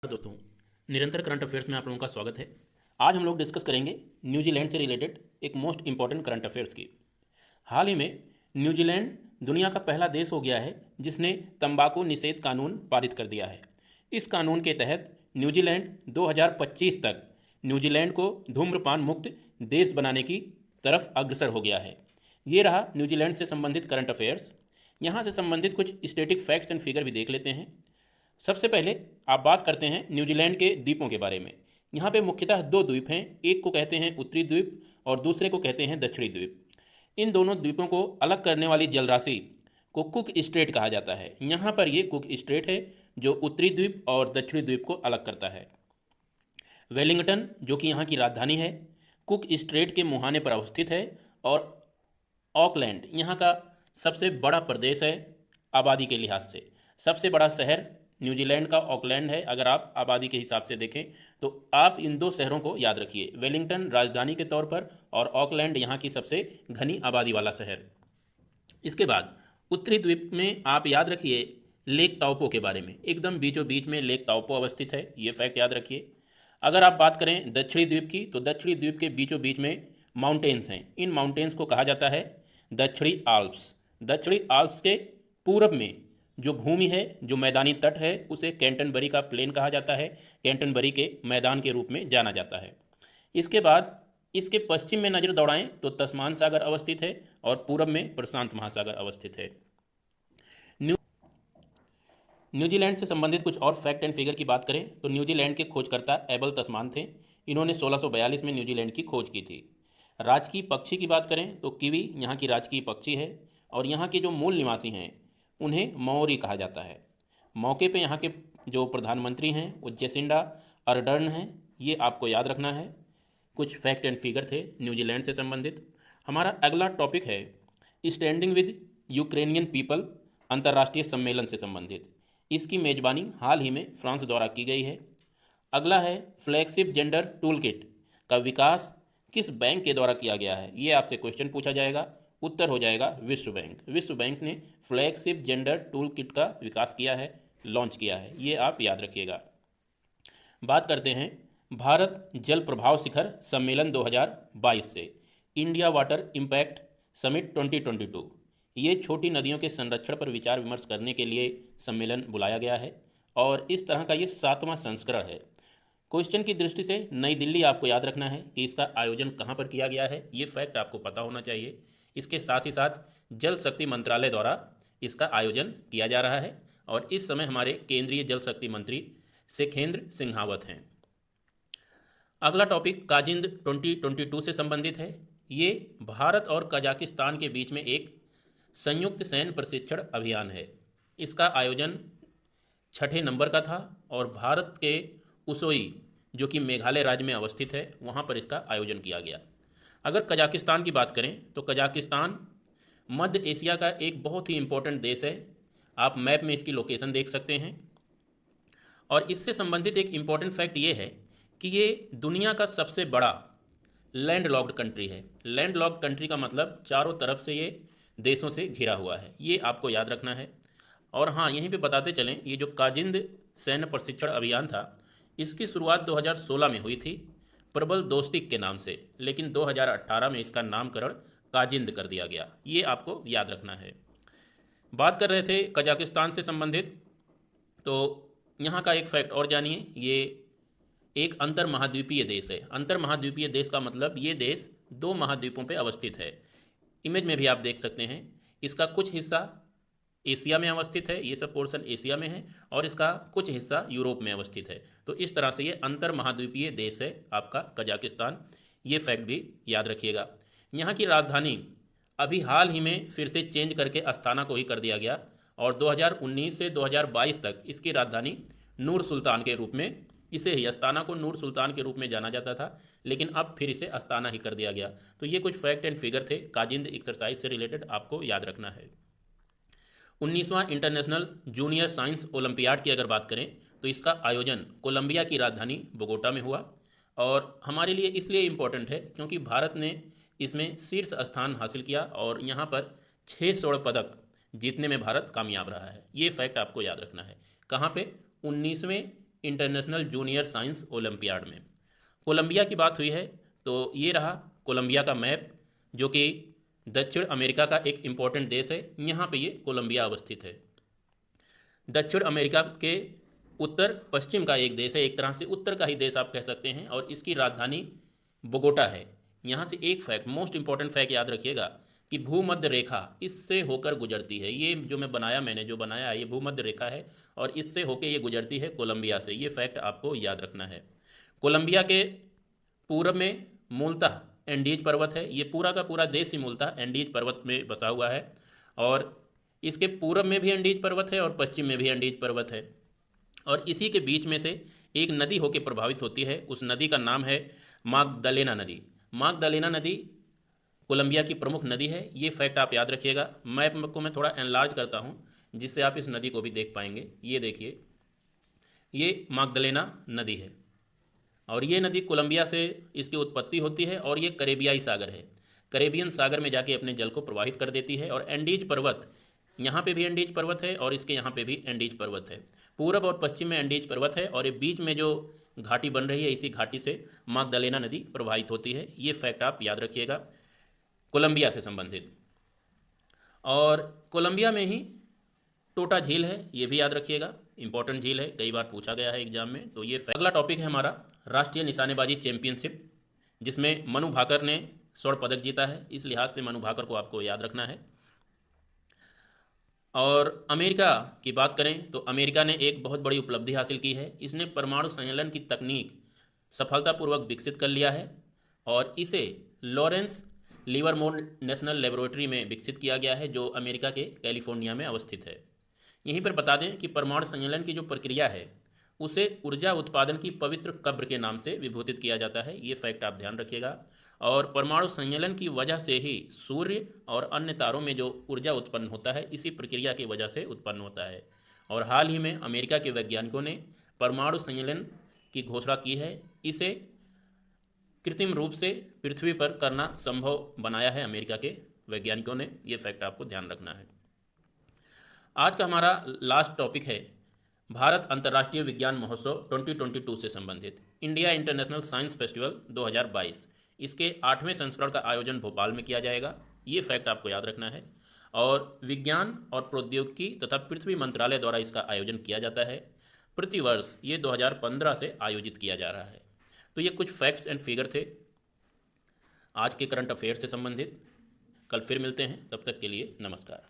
दोस्तों, निरंतर current affairs में आप लोगों का स्वागत है। आज हम लोग डिस्कस करेंगे न्यूजीलैंड से रिलेटेड एक मोस्ट इंपॉर्टेंट करंट अफेयर्स की। हाल ही में न्यूजीलैंड दुनिया का पहला देश हो गया है जिसने तंबाकू निषेध कानून पारित कर दिया है। इस कानून के तहत न्यूजीलैंड 2025 तक न्यूजीलैंड को धूम्रपान मुक्त देश बनाने की तरफ अग्रसर हो गया है। ये रहा न्यूजीलैंड से संबंधित करंट अफेयर्स। यहाँ से संबंधित कुछ स्टैटिक फैक्ट्स एंड फिगर भी देख लेते हैं। सबसे पहले आप बात करते हैं न्यूजीलैंड के द्वीपों के बारे में। यहाँ पे मुख्यतः दो द्वीप हैं, एक को कहते हैं उत्तरी द्वीप और दूसरे को कहते हैं दक्षिणी द्वीप। इन दोनों द्वीपों को अलग करने वाली जलराशि को कुक स्ट्रेट कहा जाता है। यहाँ पर ये कुक स्ट्रेट है जो उत्तरी द्वीप और दक्षिणी द्वीप को अलग करता है। वेलिंगटन जो कि यहाँ की राजधानी है, कुक स्ट्रेट के मुहाने पर अवस्थित है और ऑकलैंड यहाँ का सबसे बड़ा प्रदेश है आबादी के लिहाज से। सबसे बड़ा शहर न्यूजीलैंड का ऑकलैंड है। अगर आप आबादी के हिसाब से देखें तो आप इन दो शहरों को याद रखिए, वेलिंगटन राजधानी के तौर पर और ऑकलैंड यहाँ की सबसे घनी आबादी वाला शहर। इसके बाद उत्तरी द्वीप में आप याद रखिए लेक ताओपो के बारे में। एकदम बीचों बीच में लेक ताओपो अवस्थित है, ये फैक्ट याद रखिए। अगर आप बात करें दक्षिणी द्वीप की तो दक्षिणी द्वीप के बीचों बीच में माउंटेन्स हैं। इन माउंटेन्स को कहा जाता है दक्षिणी आल्प्स। दक्षिणी आल्प्स के पूरब में जो भूमि है, जो मैदानी तट है, उसे कैंटनबरी का प्लेन कहा जाता है। कैंटनबरी के मैदान के रूप में जाना जाता है। इसके बाद इसके पश्चिम में नज़र दौड़ाएं तो तस्मान सागर अवस्थित है और पूरब में प्रशांत महासागर अवस्थित है। न्यूजीलैंड से संबंधित कुछ और फैक्ट एंड फिगर की बात करें तो न्यूजीलैंड के खोजकर्ता एबल तस्मान थे। इन्होंने 1642 में न्यूजीलैंड की खोज की थी। राजकीय पक्षी की बात करें तो कीवी यहाँ की राजकीय पक्षी है और यहाँ के जो मूल निवासी हैं उन्हें मौरी कहा जाता है। मौके पे यहाँ के जो प्रधानमंत्री हैं वो जेसिंडा अर्डर्न हैं, ये आपको याद रखना है। कुछ फैक्ट एंड फिगर थे न्यूजीलैंड से संबंधित। हमारा अगला टॉपिक है स्टैंडिंग विद यूक्रेनियन पीपल अंतर्राष्ट्रीय सम्मेलन से संबंधित। इसकी मेज़बानी हाल ही में फ्रांस द्वारा की गई है। अगला है फ्लैगशिप जेंडर टूल किट का विकास किस बैंक के द्वारा किया गया है, ये आपसे क्वेश्चन पूछा जाएगा। उत्तर हो जाएगा विश्व बैंक। विश्व बैंक ने फ्लैगशिप जेंडर टूल किट का विकास किया है, लॉन्च किया है, ये आप याद रखिएगा। बात करते हैं भारत जल प्रभाव शिखर सम्मेलन 2022 से, इंडिया वाटर इम्पैक्ट समिट 2022। ये छोटी नदियों के संरक्षण पर विचार विमर्श करने के लिए सम्मेलन बुलाया गया है और इस तरह का ये 7वां संस्करण है। क्वेश्चन की दृष्टि से नई दिल्ली आपको याद रखना है कि इसका आयोजन कहाँ पर किया गया है, ये फैक्ट आपको पता होना चाहिए। इसके साथ ही साथ जल शक्ति मंत्रालय द्वारा इसका आयोजन किया जा रहा है और इस समय हमारे केंद्रीय जल शक्ति मंत्री शेखेंद्र सिंघावत हैं। अगला टॉपिक काजिंद 2022 से संबंधित है। ये भारत और कजाकिस्तान के बीच में एक संयुक्त सैन्य प्रशिक्षण अभियान है। इसका आयोजन 6ठे नंबर का था और भारत के उसोई जो कि मेघालय राज्य में अवस्थित है वहाँ पर इसका आयोजन किया गया। अगर कजाकिस्तान की बात करें तो कजाकिस्तान मध्य एशिया का एक बहुत ही इम्पोर्टेंट देश है। आप मैप में इसकी लोकेशन देख सकते हैं। और इससे संबंधित एक इम्पॉर्टेंट फैक्ट ये है कि ये दुनिया का सबसे बड़ा लैंड लॉक्ड कंट्री है। लैंड लॉक्ड कंट्री का मतलब चारों तरफ से ये देशों से घिरा हुआ है, ये आपको याद रखना है। और हाँ, यहीं पे बताते चलें, ये जो काजिंद सैन्य प्रशिक्षण अभियान था इसकी शुरुआत 2016 में हुई थी प्रबल दोस्तिक के नाम से, लेकिन 2018 में इसका नामकरण काजिंद कर दिया गया, ये आपको याद रखना है। बात कर रहे थे कजाकिस्तान से संबंधित, तो यहाँ का एक फैक्ट और जानिए। ये एक अंतर महाद्वीपीय देश है। अंतर महाद्वीपीय देश का मतलब ये देश 2 महाद्वीपों पर अवस्थित है। इमेज में भी आप देख सकते हैं, इसका कुछ हिस्सा एशिया में अवस्थित है, ये सब पोर्शन एशिया में है और इसका कुछ हिस्सा यूरोप में अवस्थित है। तो इस तरह से ये अंतर महाद्वीपीय देश है आपका कजाकिस्तान, ये फैक्ट भी याद रखिएगा। यहाँ की राजधानी अभी हाल ही में फिर से चेंज करके अस्ताना को ही कर दिया गया और 2019 से 2022 तक इसकी राजधानी नूर सुल्तान के रूप में, इसे ही अस्ताना को नूर सुल्तान के रूप में जाना जाता था, लेकिन अब फिर इसे अस्ताना ही कर दिया गया। तो ये कुछ फैक्ट एंड फिगर थे काजिंद एक्सरसाइज से रिलेटेड, आपको याद रखना है। 19वां इंटरनेशनल जूनियर साइंस ओलंपियाड की अगर बात करें तो इसका आयोजन कोलंबिया की राजधानी बोगोटा में हुआ और हमारे लिए इसलिए इम्पोर्टेंट है क्योंकि भारत ने इसमें शीर्ष स्थान हासिल किया और यहाँ पर 6 स्वर्ण पदक जीतने में भारत कामयाब रहा है। ये फैक्ट आपको याद रखना है। कहाँ पे? 19वें इंटरनेशनल जूनियर साइंस ओलंपियाड में। कोलंबिया की बात हुई है तो ये रहा कोलंबिया का मैप, जो कि दक्षिण अमेरिका का एक इम्पॉर्टेंट देश है। यहाँ पे ये कोलंबिया अवस्थित है। दक्षिण अमेरिका के उत्तर पश्चिम का एक देश है, एक तरह से उत्तर का ही देश आप कह सकते हैं, और इसकी राजधानी बोगोटा है। यहाँ से एक फैक्ट, मोस्ट इंपॉर्टेंट फैक्ट याद रखिएगा कि भूमध्य रेखा इससे होकर गुजरती है। ये जो मैंने जो बनाया है ये भूमध्य रेखा है और इससे होकर ये गुजरती है कोलंबिया से। ये फैक्ट आपको याद रखना है। कोलंबिया के पूर्व में मूलतः एंडीज पर्वत है। ये पूरा का पूरा देश ही मूलतः एंडीज पर्वत में बसा हुआ है, और इसके पूर्व में भी एंडीज पर्वत है और पश्चिम में भी एंडीज पर्वत है, और इसी के बीच में से एक नदी होकर प्रभावित होती है। उस नदी का नाम है मागदलेना नदी। मागदलेना नदी कोलंबिया की प्रमुख नदी है। ये फैक्ट आप याद रखिएगा। मैप को मैं थोड़ा एनलार्ज करता हूँ जिससे आप इस नदी को भी देख पाएंगे। ये देखिए, ये मागदलेना नदी है और ये नदी कोलंबिया से इसकी उत्पत्ति होती है और ये करेबियाई सागर है। करेबियन सागर में जाके अपने जल को प्रवाहित कर देती है। और एंडीज पर्वत, यहाँ पे भी एंडीज पर्वत है और इसके यहाँ पे भी एंडीज पर्वत है। पूरब और पश्चिम में एंडीज पर्वत है और ये बीच में जो घाटी बन रही है, इसी घाटी से मागदलेना नदी प्रवाहित होती है। ये फैक्ट आप याद रखिएगा कोलंबिया से संबंधित। और कोलंबिया में ही टोटा झील है, ये भी याद रखिएगा, इंपॉर्टेंट झील है, कई बार पूछा गया है एग्जाम में। तो ये अगला टॉपिक है हमारा राष्ट्रीय निशानेबाजी चैंपियनशिप, जिसमें मनु भाकर ने स्वर्ण पदक जीता है। इस लिहाज से मनु भाकर को आपको याद रखना है। और अमेरिका की बात करें तो अमेरिका ने एक बहुत बड़ी उपलब्धि हासिल की है। इसने परमाणु संचालन की तकनीक सफलतापूर्वक विकसित कर लिया है और इसे लॉरेंस लिवरमोर नेशनल लेबोरेटरी में विकसित किया गया है, जो अमेरिका के कैलिफोर्निया में अवस्थित है। यहीं पर बता दें कि परमाणु संचालन की जो प्रक्रिया है उसे ऊर्जा उत्पादन की पवित्र कब्र के नाम से विभूषित किया जाता है। ये फैक्ट आप ध्यान रखिएगा। और परमाणु संचालन की वजह से ही सूर्य और अन्य तारों में जो ऊर्जा उत्पन्न होता है इसी प्रक्रिया की वजह से उत्पन्न होता है। और हाल ही में अमेरिका के वैज्ञानिकों ने परमाणु संचालन की घोषणा की है। इसे कृत्रिम रूप से पृथ्वी पर करना संभव बनाया है अमेरिका के वैज्ञानिकों ने। ये फैक्ट आपको ध्यान रखना है। आज का हमारा लास्ट टॉपिक है भारत अंतर्राष्ट्रीय विज्ञान महोत्सव 2022 से संबंधित इंडिया इंटरनेशनल साइंस फेस्टिवल 2022। इसके 8वें संस्करण का आयोजन भोपाल में किया जाएगा। ये फैक्ट आपको याद रखना है। और विज्ञान और प्रौद्योगिकी तथा पृथ्वी मंत्रालय द्वारा इसका आयोजन किया जाता है। प्रतिवर्ष ये 2015 से आयोजित किया जा रहा है। तो ये कुछ फैक्ट्स एंड फिगर थे आज के करंट अफेयर से संबंधित। कल फिर मिलते हैं, तब तक के लिए नमस्कार।